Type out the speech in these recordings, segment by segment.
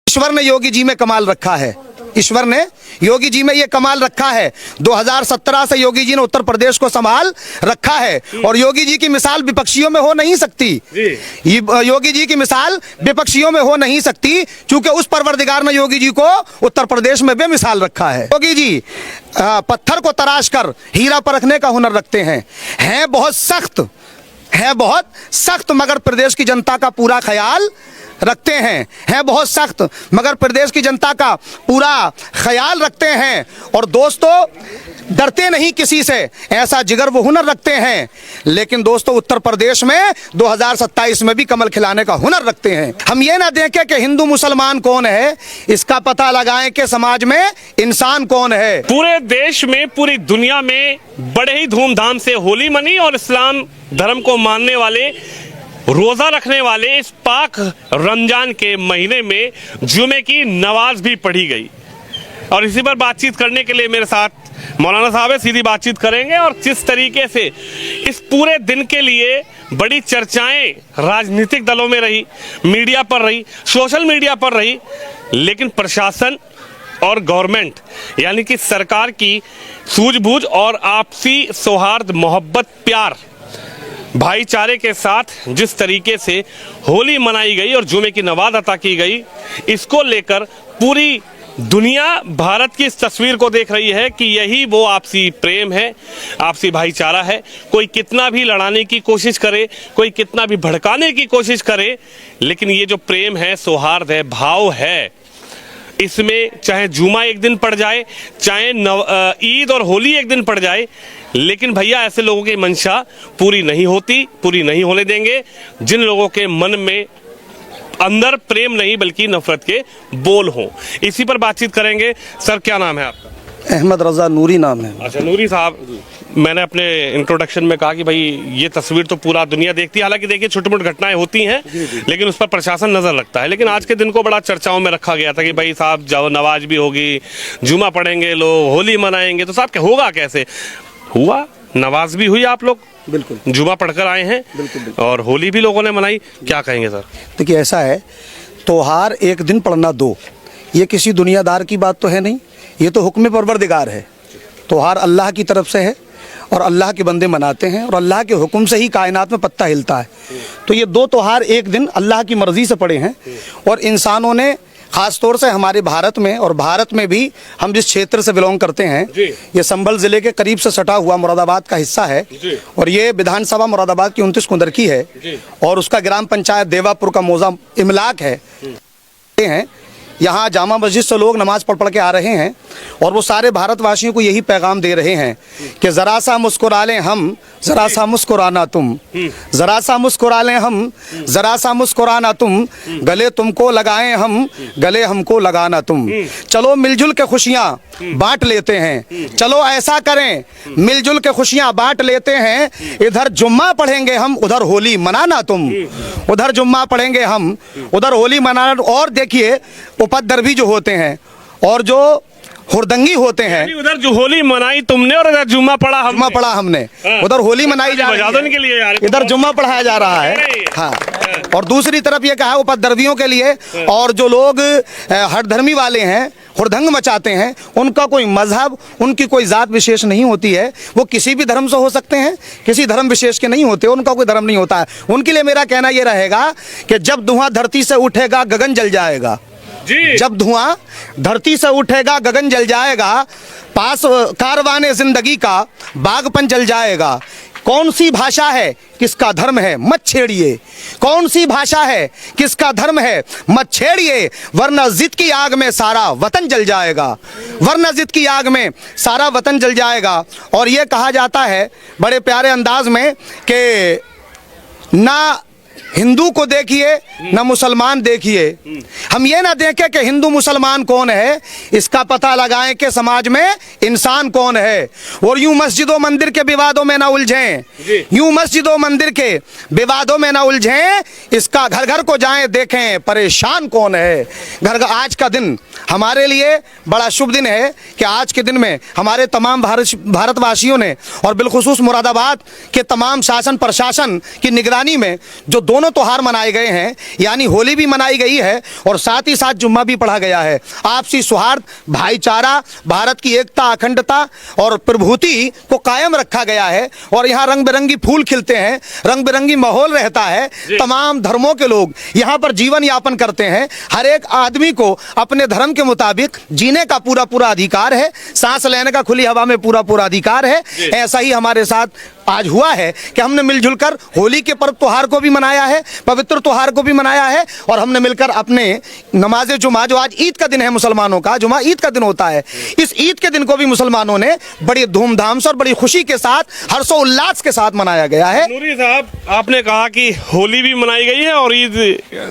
ईश्वर ने योगी जी में कमाल रखा है, ईश्वर ने योगी जी में ये कमाल रखा है। 2017 से योगी जी ने उत्तर प्रदेश को संभाल रखा है और योगी जी की मिसाल विपक्षियों में हो नहीं सकती। योगी जी की मिसाल विपक्षियों में हो नहीं सकती क्योंकि उस परवरदिगार ने योगी जी को उत्तर प्रदेश में बेमिसाल रखा है। योगी जी पत्थर को तराश कर हीरा परखने का हुनर रखते हैं बहुत सख्त, है बहुत सख्त, मगर प्रदेश की जनता का पूरा ख्याल रखते हैं बहुत सख्त, मगर प्रदेश की जनता का पूरा ख्याल रखते हैं। और दोस्तों डरते नहीं किसी से, ऐसा जिगर वो हुनर रखते हैं। लेकिन दोस्तों उत्तर प्रदेश में 2027 में भी कमल खिलाने का हुनर रखते हैं। हम ये ना देखें कि हिंदू मुसलमान कौन है, इसका पता लगाएं कि समाज में इंसान कौन है। पूरे देश में, पूरी दुनिया में बड़े ही धूमधाम से होली मनी और इस्लाम धर्म को मानने वाले, रोजा रखने वाले इस पाक रमजान के महीने में जुमे की नमाज भी पढ़ी गई। और इसी पर बातचीत करने के लिए मेरे साथ मौलाना साहब है, सीधी बातचीत करेंगे। और जिस तरीके से इस पूरे दिन के लिए बड़ी चर्चाएं राजनीतिक दलों में रही, मीडिया पर रही, सोशल मीडिया पर रही, लेकिन प्रशासन और गवर्नमेंट यानी कि सरकार की सूझबूझ और आपसी सौहार्द, मोहब्बत, प्यार, भाईचारे के साथ जिस तरीके से होली मनाई गई और जुमे की नमाज अता की गई, इसको लेकर पूरी दुनिया भारत की इस तस्वीर को देख रही है कि यही वो आपसी प्रेम है, आपसी भाईचारा है। कोई कितना भी लड़ाने की कोशिश करे, कोई कितना भी भड़काने की कोशिश करे, लेकिन ये जो प्रेम है, सौहार्द है, भाव है, इसमें चाहे जुमा एक दिन पड़ जाए, चाहे ईद और होली एक दिन पड़ जाए, लेकिन भैया ऐसे लोगों की मंशा पूरी नहीं होती, पूरी नहीं होने देंगे जिन लोगों के मन में अंदर प्रेम नहीं बल्कि नफरत के बोल हों। इसी पर बातचीत करेंगे। सर क्या नाम है आपका? अहमद रजा नूरी नाम है। अच्छा नूरी साहब, मैंने अपने इंट्रोडक्शन में कहा कि भाई ये तस्वीर तो पूरा दुनिया देखती है। हालांकि देखिए छोटी मोटी घटनाएं होती हैं लेकिन उस पर प्रशासन नजर रखता है। लेकिन आज के दिन को बड़ा चर्चाओं में रखा गया था कि भाई साहब जब नमाज भी होगी, जुमा पढ़ेंगे लोग, होली मनाएंगे, तो साहब क्या होगा, कैसे हुआ? नमाज भी हुई, आप लोग बिल्कुल जुमा पढ़कर आए हैं, बिल्कुल, और होली भी लोगों ने मनाई। क्या कहेंगे सर? देखिए ऐसा है, त्योहार एक दिन पढ़ना दो, ये किसी दुनियादार की बात तो है नहीं, ये तो हुक्म परवरदिगार है। त्योहार अल्लाह की तरफ से है और अल्लाह के बंदे मनाते हैं और अल्लाह के हुक्म से ही कायनात में पत्ता हिलता है। तो ये दो त्योहार एक दिन अल्लाह की मर्जी से पड़े हैं और इंसानों ने ख़ास तौर से हमारे भारत में, और भारत में भी हम जिस क्षेत्र से बिलोंग करते हैं, ये संभल ज़िले के करीब से सटा हुआ मुरादाबाद का हिस्सा है और ये विधानसभा मुरादाबाद की 29 कुंदरकी है और उसका ग्राम पंचायत देवापुर का मौजा इमलाक है। यहाँ जामा मस्जिद से लोग नमाज पढ़ के आ रहे हैं और वो सारे भारतवासियों को यही पैगाम दे रहे हैं कि ज़रा सा मुस्कुरा लें हम, ज़रा सा मुस्कुराना तुम, ज़रा सा मुस्कुरा लें हम, ज़रा सा मुस्कुराना तुम, गले तुमको लगाएं हम, गले हमको लगाना तुम। चलो मिलजुल के खुशियाँ बांट लेते हैं, चलो ऐसा करें मिलजुल के खुशियाँ बांट लेते हैं। इधर जुम्मा पढ़ेंगे हम, उधर होली मनाना तुम, उधर जुम्मा पढ़ेंगे हम, उधर होली मनाना। और देखिए उपद्रवी जो होते हैं और जो हुरदंगी होते हैं, उधर जो होली मनाई तुमने और इधर जुम्मा पढ़ा हमने, उधर होली मनाई जा रही है, के लिए यार इधर जुम्मा पढ़ाया जा रहा है। हाँ, और दूसरी तरफ ये कहा उपद्रवियों के लिए, और जो लोग हठधर्मी वाले हैं, हुरदंग मचाते हैं, उनका कोई मजहब, उनकी कोई जात विशेष नहीं होती है। वो किसी भी धर्म से हो सकते हैं, किसी धर्म विशेष के नहीं होते, उनका कोई धर्म नहीं होता है। उनके लिए मेरा कहना ये रहेगा कि जब धुआं धरती से उठेगा गगन जल जाएगा, जब धुआं धरती से उठेगा गगन जल जाएगा, पास कारवाने जिंदगी का बागपन जल जाएगा। कौन सी भाषा है, किसका धर्म है, मत छेड़िए। कौन सी भाषा है, किसका धर्म है, मत छेड़िए, वरना जिद की आग में सारा वतन जल जाएगा, वरना जिद की आग में सारा वतन जल जाएगा। और ये कहा जाता है बड़े प्यारे अंदाज में कि ना हिंदू को देखिए ना मुसलमान देखिए, हम ये ना देखें कि हिंदू मुसलमान कौन है, इसका पता लगाएं कि समाज में इंसान कौन है। और यूं मस्जिदों मंदिर के विवादों में ना उलझें, यूं मस्जिदों मंदिर के विवादों में ना उलझें, इसका घर घर को जाएं देखें परेशान कौन है। घर आज का दिन हमारे लिए बड़ा शुभ दिन है कि आज के दिन में हमारे तमाम भारतवासियों ने और बिलखुसूस मुरादाबाद के तमाम शासन प्रशासन की निगरानी में जो दोनों दोनों त्योहार मनाए गए हैं, यानी होली भी मनाई गई है और साथ ही साथ जुम्मा भी पढ़ा गया है। आपसी सौहार्द, भाईचारा, भारत की एकता, अखंडता और प्रभुति को कायम रखा गया है। और यहाँ रंग बिरंगी फूल खिलते हैं, रंग बिरंगी माहौल रहता है, तमाम धर्मों के लोग यहाँ पर जीवन यापन करते हैं। हर एक आदमी को अपने धर्म के मुताबिक जीने का पूरा पूरा अधिकार है, सांस लेने का खुली हवा में पूरा पूरा अधिकार है। ऐसा ही हमारे साथ आज हुआ है कि हमने मिलजुल कर होली के पर्व त्योहार को भी मनाया है, पवित्र त्योहार को भी मनाया है, और हमने मिलकर अपने नमाज जुमा, जो आज ईद का दिन है मुसलमानों का, जुमा ईद का दिन होता है, इस ईद के दिन को भी मुसलमानों ने बड़ी धूमधाम से और बड़ी खुशी के साथ, हर्षोल्लास के साथ मनाया गया है। नूरी साहब, आपने कहा कि होली भी मनाई गई है और ईद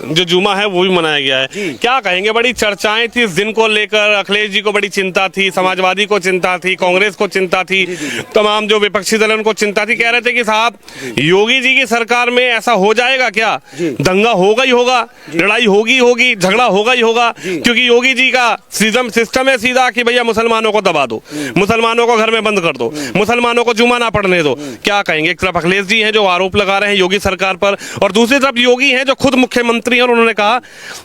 जो जुमा है वो भी मनाया गया है, क्या कहेंगे? बड़ी चर्चाएं थी इस दिन को लेकर, अखिलेश जी को बड़ी चिंता थी, समाजवादी को चिंता थी, कांग्रेस को चिंता थी, तमाम जो विपक्षी दल उनको चिंता थी। कह रहे थे कि साहब योगी जी की सरकार में ऐसा हो जाएगा क्या, दंगा होगा ही होगा, लड़ाई होगी होगी, झगड़ा होगा ही होगा, क्योंकि योगी जी का सिस्टम है सीधा कि भैया मुसलमानों को दबा दो, मुसलमानों को घर में बंद कर दो, मुसलमानों को जुमा ना पढ़ने दो। क्या कहेंगे? एक तरफ अखिलेश जी हैं जो आरोप लगा रहे हैं योगी सरकार पर, और दूसरी तरफ योगी हैं जो खुद मुख्यमंत्री हैं और उन्होंने कहा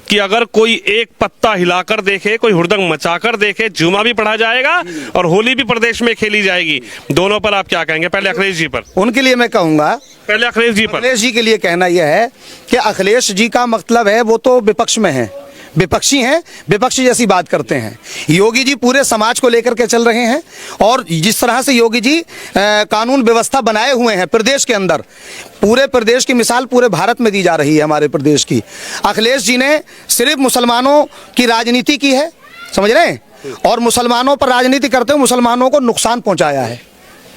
कि अगर कोई एक पत्ता हिलाकर देखे, कोई हुड़दंग मचाकर देखे, जुमा भी पढ़ा जाएगा और होली भी प्रदेश में खेली जाएगी। दोनों पर आप क्या कहेंगे? पहले अखिलेश जी पर। उनके लिए मैं कहूंगा, पहले अखिलेश जी पर। अखिलेश जी के लिए कहना यह है कि अखिलेश जी का मतलब है वो तो विपक्ष में है, विपक्षी हैं, विपक्षी जैसी बात करते हैं। योगी जी पूरे समाज को लेकर के चल रहे हैं, और जिस तरह से योगी जी कानून व्यवस्था बनाए हुए हैं प्रदेश के अंदर, पूरे प्रदेश की मिसाल पूरे भारत में दी जा रही है हमारे प्रदेश की। अखिलेश जी ने सिर्फ मुसलमानों की राजनीति की है, समझ रहे हैं, और मुसलमानों पर राजनीति करते हुए मुसलमानों को नुकसान पहुंचाया है,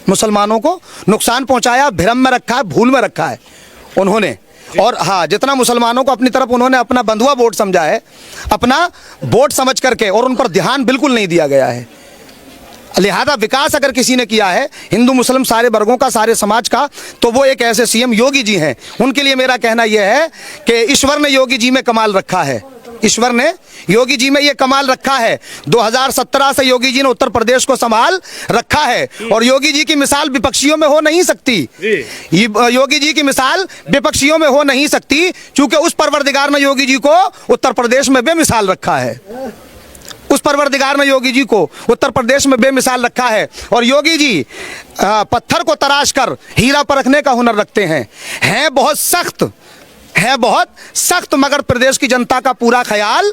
मुसलमानों को नुकसान पहुंचाया, भ्रम में रखा है, भूल में रखा है उन्होंने। और हाँ, जितना मुसलमानों को अपनी तरफ उन्होंने अपना बंधुआ वोट समझा है, अपना वोट समझ करके, और उन पर ध्यान बिल्कुल नहीं दिया गया है। लिहाजा विकास अगर किसी ने किया है हिंदू मुस्लिम सारे वर्गों का, सारे समाज का, तो वो एक ऐसे सीएम योगी जी हैं। उनके लिए मेरा कहना यह है कि ईश्वर ने योगी जी में कमाल रखा है, ईश्वर ने योगी जी में ये कमाल रखा है। 2017 से योगी जी ने उत्तर प्रदेश को संभाल रखा है, और योगी जी की मिसाल विपक्षियों में हो नहीं सकती। योगी जी की मिसाल विपक्षियों में हो नहीं सकती, क्योंकि उस परवरदिगार ने योगी जी को उत्तर प्रदेश में बेमिसाल रखा है, उस परवरदिगार ने योगी जी को उत्तर प्रदेश में बेमिसाल रखा है। और योगी जी पत्थर को तराश कर हीरा परखने का हुनर रखते हैं बहुत सख्त, है बहुत सख्त, मगर प्रदेश की जनता का पूरा ख्याल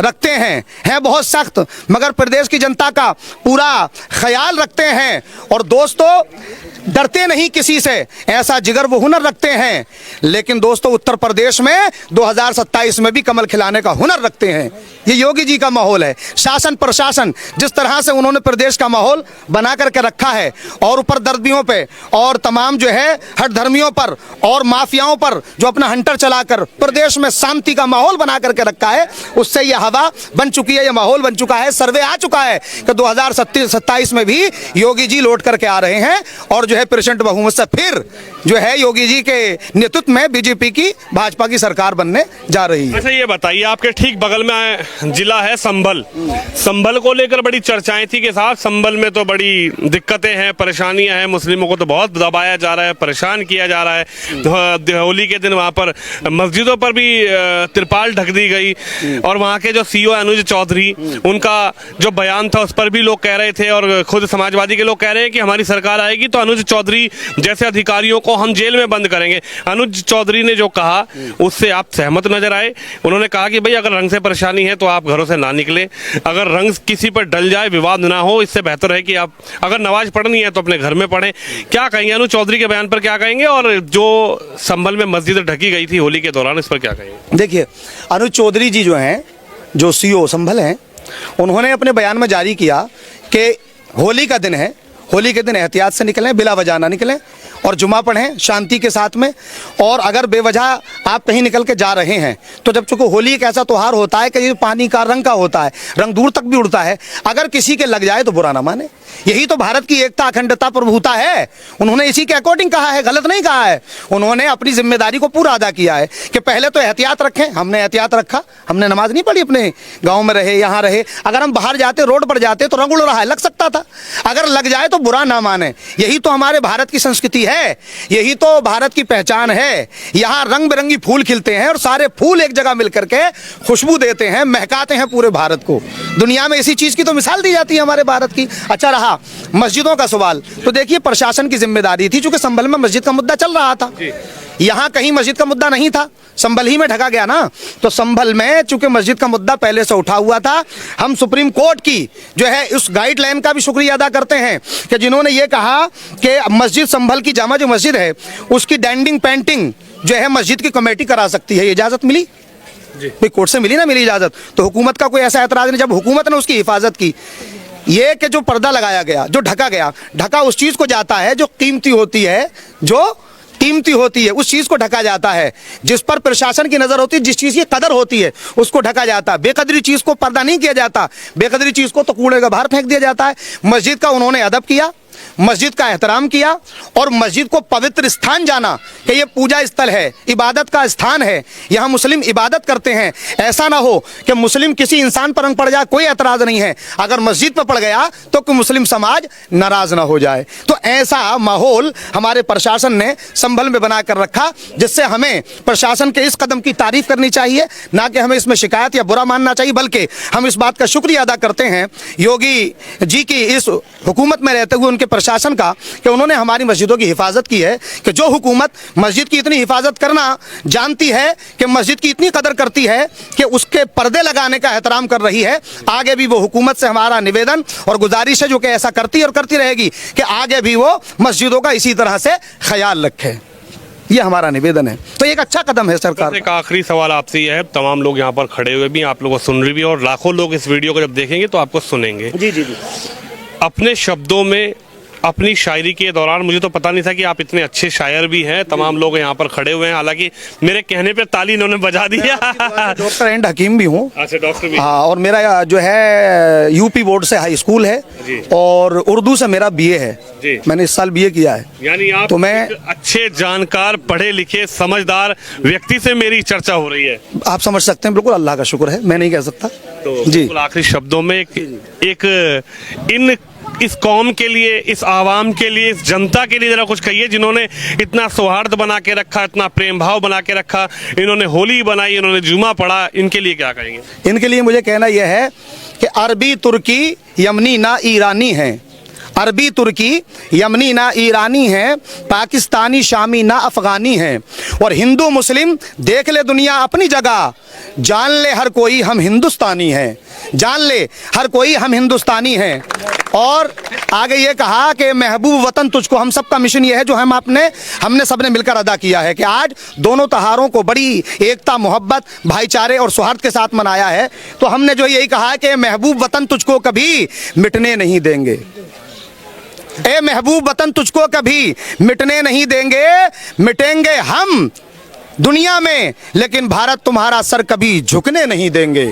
रखते हैं बहुत सख्त, मगर प्रदेश की जनता का पूरा ख्याल रखते हैं। और दोस्तों, डरते नहीं किसी से, ऐसा जिगर वो हुनर रखते हैं। लेकिन दोस्तों, उत्तर प्रदेश में 2027 में भी कमल खिलाने का हुनर रखते हैं। ये योगी जी का माहौल है। शासन प्रशासन जिस तरह से उन्होंने प्रदेश का माहौल बना करके रखा है, और ऊपर दर्दियों पे और तमाम जो है हट धर्मियों पर और माफियाओं पर जो अपना हंटर चलाकर प्रदेश में शांति का माहौल बना करके रखा है, उससे यह हवा बन चुकी है, यह माहौल बन चुका है। सर्वे आ चुका है कि 2027 में भी योगी जी लौट करके आ रहे हैं, और जो है % बहुमत से फिर जो है योगी जी के नेतृत्व में बीजेपी की, भाजपा की सरकार बनने जा रही है। अच्छा, ये बताइए, आपके ठीक बगल में जिला है संभल, संभल को लेकर बड़ी चर्चाएं थी कि साहब संभल में तो बड़ी दिक्कतें हैं, परेशानियां हैं, मुस्लिमों को तो बहुत दबाया जा रहा है, परेशान किया जा रहा है। होली के दिन वहां पर मस्जिदों पर भी तिरपाल ढक दी गई, और वहां के जो सीओ अनुज चौधरी, उनका जो बयान था उस पर भी लोग कह रहे थे, और खुद समाजवादी के लोग कह रहे हैं कि हमारी सरकार आएगी तो अनुज चौधरी जैसे अधिकारियों को हम जेल में बंद करेंगे। अनुज चौधरी ने जो कहा उससे आप सहमत नजर आए? उन्होंने कहा कि भाई अगर रंग से परेशानी है तो आप घरों से ना निकले, अगर रंग किसी पर डल जाए, विवाद ना हो, इससे बेहतर है कि आप अगर नमाज पढ़नी है तो अपने घर में पढ़ें। क्या कहेंगे अनुज चौधरी के बयान पर, क्या कहेंगे? और जो संभल में मस्जिद ढकी गई थी होली के दौरान, इस पर क्या कहेंगे? देखिए, अनुज चौधरी जी जो हैं, जो सीओ संभल हैं, उन्होंने अपने बयान में जारी किया कि होली का दिन है, होली के दिन एहतियात से निकलें, बिला वजह ना निकलें, और जुमा पढ़ें शांति के साथ में। और अगर बेवजह आप कहीं निकल के जा रहे हैं तो, जब चूंकि होली एक ऐसा त्यौहार होता है कि ये पानी का रंग का होता है, रंग दूर तक भी उड़ता है, अगर किसी के लग जाए तो बुरा ना माने। यही तो भारत की एकता, अखंडता, प्रभुता है। उन्होंने इसी के अकॉर्डिंग कहा है, गलत नहीं कहा है। उन्होंने अपनी जिम्मेदारी को पूरा अदा किया है कि पहले तो एहतियात रखें। हमने एहतियात रखा, हमने नमाज नहीं पढ़ी, अपने गाँव में रहे, यहाँ रहे। अगर हम बाहर जाते, रोड पर जाते तो रंग उड़ रहा है, लग सकता था, अगर लग जाए तो बुरा ना माने। यही तो हमारे भारत की संस्कृति है। है, यही तो भारत की पहचान है। यहाँ रंग बिरंगी फूल खिलते हैं और सारे फूल एक जगह मिलकर के खुशबू देते हैं, महकाते हैं पूरे भारत को। दुनिया में इसी चीज की तो मिसाल दी जाती है हमारे भारत की। अच्छा रहा मस्जिदों का सवाल, तो देखिए प्रशासन की जिम्मेदारी थी, चूंकि संभल में मस्जिद का मुद्दा चल रहा था, यहाँ कहीं मस्जिद का मुद्दा नहीं था, संभल ही में ढका गया ना। तो संभल में चूंकि मस्जिद का मुद्दा पहले से उठा हुआ था, हम सुप्रीम कोर्ट की जो है उस गाइडलाइन का भी शुक्रिया अदा करते हैं कि जिन्होंने ये कहा कि मस्जिद संभल की जामा जो मस्जिद है उसकी डैंडिंग पेंटिंग जो है मस्जिद की कमेटी करा सकती है। इजाजत मिली, कोई कोर्ट से मिली ना मिली इजाजत, तो हुकूमत का कोई ऐसा एतराज नहीं जब हुकूमत ने उसकी हिफाजत की। ये कि जो पर्दा लगाया गया, जो ढका गया, ढका उस चीज को जाता है जो कीमती होती है, जो कीमती होती है उस चीज को ढका जाता है, जिस पर प्रशासन की नजर होती है, जिस चीज की कदर होती है उसको ढका जाता है। बेकदरी चीज को पर्दा नहीं किया जाता, बेकदरी चीज को तो कूड़े का बाहर फेंक दिया जाता है। मस्जिद का उन्होंने अदब किया, मस्जिद का एहतराम किया और मस्जिद को पवित्र स्थान जाना कि ये पूजा स्थल है, इबादत का स्थान है, यहाँ मुस्लिम इबादत करते हैं। ऐसा ना हो कि मुस्लिम किसी इंसान पर रंग पड़ जाए, कोई एतराज नहीं है, अगर मस्जिद पर पड़ गया तो कि मुस्लिम समाज नाराज ना हो जाए। तो ऐसा माहौल हमारे प्रशासन ने संभल में बना कर रखा, जिससे हमें प्रशासन के इस कदम की तारीफ करनी चाहिए, ना कि हमें इसमें शिकायत या बुरा मानना चाहिए, बल्कि हम इस बात का शुक्रिया अदा करते हैं योगी जी की इस हुकूमत में रहते हुए उनके प्रशासन का कि उन्होंने हमारी मस्जिदों की हिफाजत की है। कि जो हुकूमत मस्जिद की इतनी हिफाजत करना जानती है, कि मस्जिद की इतनी कदर करती है कि उसके पर्दे लगाने का एहतराम कर रही है, आगे भी वो हुकूमत से हमारा निवेदन और गुजारिश है जो कि ऐसा करती है और करती रहेगी कि आगे भी वो मस्जिदों का इसी तरह से ख्याल रखे। ये हमारा निवेदन है। तो एक अच्छा कदम है सरकार। एक आखिरी सवाल आपसे यह है, तमाम लोग यहाँ पर खड़े हुए भी आप लोगों को सुन रहे भी और लाखों लोग इस वीडियो को जब देखेंगे तो आपको सुनेंगे। जी जी जी। अपने शब्दों में अपनी शायरी के दौरान, मुझे तो पता नहीं था कि आप इतने अच्छे शायर भी हैं, तमाम लोग यहाँ पर खड़े हुए हैं, हालांकि मेरे कहने पे ताली इन्होंने बजा दिया। डॉक्टर एंड हकीम भी हूँ। अच्छा, डॉक्टर भी। हाँ, और मेरा जो है यूपी बोर्ड से हाई स्कूल है और उर्दू से मेरा बीए है जी। मैंने इस साल बीए किया है। यानी आप तो मैं अच्छे जानकार, पढ़े लिखे, समझदार व्यक्ति से मेरी चर्चा हो रही है। आप समझ सकते हैं, बिल्कुल अल्लाह का शुक्र है, मैं नहीं कह सकता। तो जी आखिरी शब्दों में इन इस कौम के लिए, इस आवाम के लिए, इस जनता के लिए जरा कुछ कहिए, जिन्होंने इतना सौहार्द बना के रखा, इतना प्रेम भाव बना के रखा, इन्होंने होली बनाई, इन्होंने जुमा पढ़ा, इनके लिए क्या कहेंगे? इनके लिए मुझे कहना यह है कि अरबी तुर्की यमनी ना ईरानी है, अरबी तुर्की यमनी ना ईरानी है, पाकिस्तानी शामी ना अफगानी है, और हिंदू मुस्लिम देख ले दुनिया अपनी जगह, जान ले हर कोई हम हिंदुस्तानी हैं, जान ले हर कोई हम हिंदुस्तानी हैं। और आगे ये कहा कि महबूब वतन तुझको, हम सबका मिशन ये है जो हमने सबने मिलकर अदा किया है कि आज दोनों त्योहारों को बड़ी एकता, मोहब्बत, भाईचारे और सौहार्द के साथ मनाया है। तो हमने जो यही कहा है कि महबूब वतन तुझको कभी मिटने नहीं देंगे, ए महबूब वतन तुझको कभी मिटने नहीं देंगे, मिटेंगे हम दुनिया में लेकिन भारत तुम्हारा सर कभी झुकने नहीं देंगे,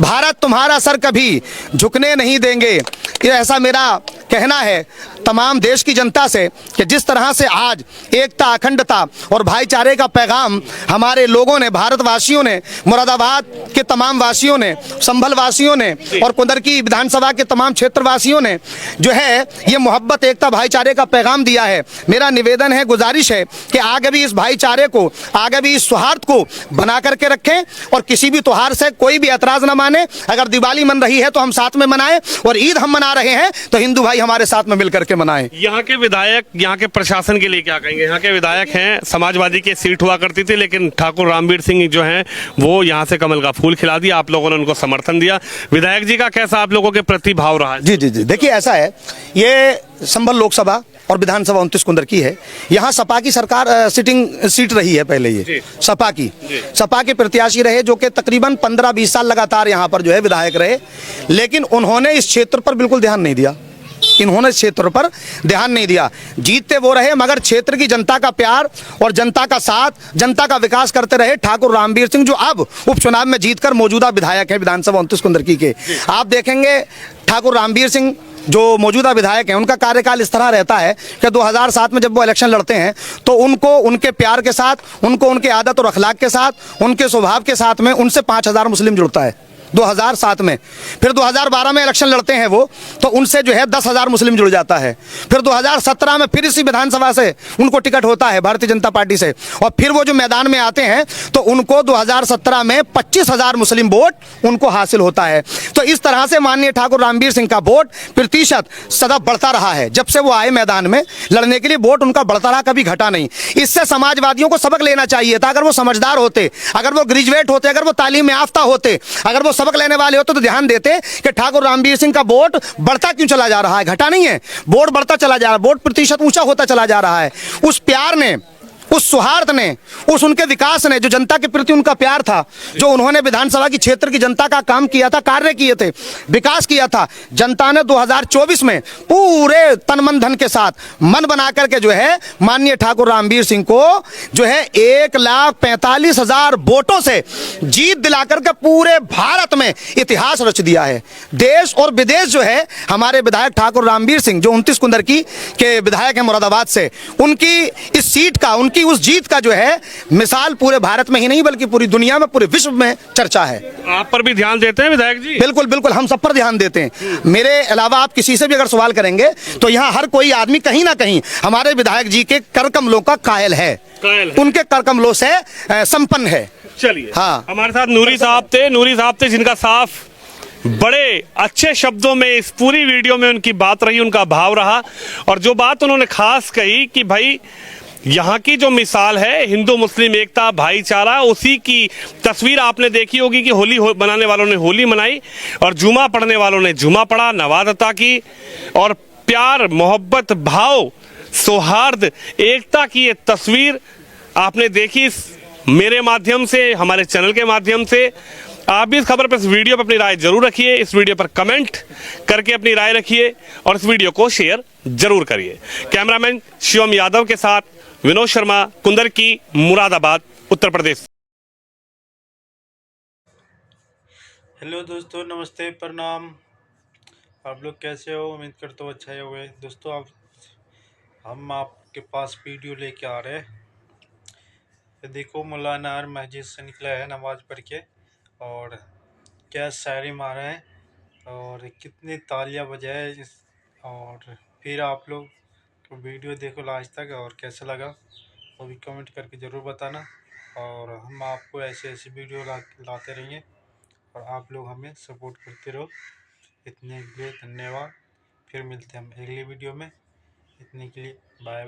भारत तुम्हारा सर कभी झुकने नहीं देंगे। ये ऐसा मेरा कहना है तमाम देश की जनता से कि जिस तरह से आज एकता, अखंडता और भाईचारे का पैगाम हमारे लोगों ने, भारतवासियों ने, मुरादाबाद के तमाम वासियों ने, संभल वासियों ने और कुंदरकी विधानसभा के तमाम क्षेत्रवासियों ने जो है ये मोहब्बत, एकता, भाईचारे का पैगाम दिया है। मेरा निवेदन है, गुजारिश है कि आगे भी इस भाईचारे को, आगे भी इस सौहार्द को बना करके रखें और किसी भी त्योहार से कोई भी ऐतराज न माने। अगर दिवाली मन रही है तो हम साथ में मनाएं और ईद हम मना रहे हैं तो हिंदू भाई हमारे साथ में मिलकर के मनाएं। यहाँ के विधायक, यहाँ के प्रशासन के लिए क्या कहेंगे? यहाँ के विधायक हैं, समाजवादी की सीट हुआ करती थी, लेकिन ठाकुर रामवीर सिंह जो हैं वो यहाँ से कमल का फूल खिला दिया, आप लोगों ने उनको समर्थन दिया। विधायक जी का कैसा आप लोगों के प्रति भाव रहा है? जी जी जी, देखिए ऐसा है, ये संभल लोकसभा और विधानसभा 29 कुंदरकी है, यहाँ सपा की सरकार सिटिंग सीट रही है पहले, ये सपा के प्रत्याशी रहे जो कि तकरीबन 15-20 साल लगातार यहाँ पर जो है विधायक रहे, लेकिन उन्होंने इस क्षेत्र पर बिल्कुल ध्यान नहीं दिया, इन्होंने क्षेत्र पर ध्यान नहीं दिया। जीतते वो रहे मगर क्षेत्र की जनता का प्यार और जनता का साथ, जनता का विकास करते रहे ठाकुर रामवीर सिंह, जो अब उपचुनाव में जीतकर मौजूदा विधायक है विधानसभा 29 कुंदरकी के। आप देखेंगे ठाकुर रामवीर सिंह जो मौजूदा विधायक हैं, उनका कार्यकाल इस तरह रहता है कि 2007 में जब वो इलेक्शन लड़ते हैं तो उनको उनके प्यार के साथ, उनको उनके आदत और अखलाक के साथ, उनके स्वभाव के साथ में उनसे 5000 मुस्लिम जुड़ता है। 2007 में। फिर 2012 में इलेक्शन लड़ते हैं वो, तो उनसे जो है 10,000 मुस्लिम जुड़ जाता है। फिर 2017 में फिर इसी विधानसभा से उनको टिकट होता है भारतीय जनता पार्टी से, और फिर वो जो मैदान में आते हैं तो उनको 2017 में 25,000 मुस्लिम वोट उनको हासिल होता है। तो इस तरह से माननीय ठाकुर रामवीर सिंह का वोट प्रतिशत सदा बढ़ता रहा है। जब से वो आए मैदान में लड़ने के लिए वोट उनका बढ़ता रहा, कभी घटा नहीं। इससे समाजवादियों को सबक लेना चाहिए था। अगर वो समझदार होते, अगर वो ग्रेजुएट होते, अगर वो तालीम याफ्ता होते, अगर वो सबक लेने वाले होते तो ध्यान देते कि ठाकुर रामवीर सिंह का वोट बढ़ता क्यों चला जा रहा है, घटा नहीं है, वोट बढ़ता चला जा रहा है, वोट प्रतिशत ऊंचा होता चला जा रहा है। उस प्यार ने, उस सौहार्द ने, उस उनके विकास ने, जो जनता के प्रति उनका प्यार था, जो उन्होंने विधानसभा की क्षेत्र की जनता का काम किया था, कार्य किए थे, विकास किया था, जनता ने 2024 में पूरे तन मन धन के साथ मन बना करके जो है माननीय ठाकुर रामवीर सिंह को जो है 1,45,000 वोटों से जीत दिलाकर के पूरे भारत में इतिहास रच दिया है। देश और विदेश जो है हमारे विधायक ठाकुर रामवीर सिंह, जो 29 कुंदरकी के विधायक हैं मुरादाबाद से, उनकी इस सीट का, उनकी उस जीत का जो है मिसाल पूरे भारत में ही नहीं बल्कि पूरी दुनिया में, पूरे विश्व में चर्चा है। आप पर भी ध्यान देते हैं विधायक जी? बिल्कुल बिल्कुल, हम सब पर ध्यान देते हैं। मेरे अलावा आप किसी से भी अगर सवाल करेंगे तो यहाँ हर कोई आदमी कहीं ना कहीं हमारे विधायक जी के कर कमलों का कायल है, उनके कर कमलों से संपन्न है। चलिए, हाँ, हमारे साथ नूरी साहब थे जिनका साफ बड़े अच्छे शब्दों में इस पूरी वीडियो में उनकी बात रही, उनका भाव रहा, और जो बात उन्होंने खास कही कि भाई यहाँ की जो मिसाल है हिंदू मुस्लिम एकता भाईचारा, उसी की तस्वीर आपने देखी होगी कि होली बनाने वालों ने होली मनाई और जुमा पढ़ने वालों ने जुमा पढ़ा, नमाज अता की, और प्यार मोहब्बत भाव सौहार्द एकता की ये तस्वीर आपने देखी मेरे माध्यम से, हमारे चैनल के माध्यम से। आप भी इस खबर पर, इस वीडियो पर अपनी राय जरूर रखिए, इस वीडियो पर कमेंट करके अपनी राय रखिए और इस वीडियो को शेयर जरूर करिए। कैमरामैन शिवम यादव के साथ विनोद शर्मा, कुंदरकी, मुरादाबाद, उत्तर प्रदेश। हेलो दोस्तों, नमस्ते, प्रणाम। आप लोग कैसे हो? उम्मीद करता हूँ अच्छा ही होंगे। दोस्तों, हम आपके पास वीडियो लेके आ रहे हैं। देखो, मौलाना हर मस्जिद से निकला है नमाज पढ़ के, और क्या शायरी मारा है और कितनी तालियां बजाए। और फिर आप लोग वीडियो देखो लास्ट तक, और कैसा लगा वो भी कमेंट करके ज़रूर बताना। और हम आपको ऐसे वीडियो लाते रहेंगे और आप लोग हमें सपोर्ट करते रहो। इतने के लिए धन्यवाद। फिर मिलते हैं हम अगली वीडियो में। इतने के लिए बाय।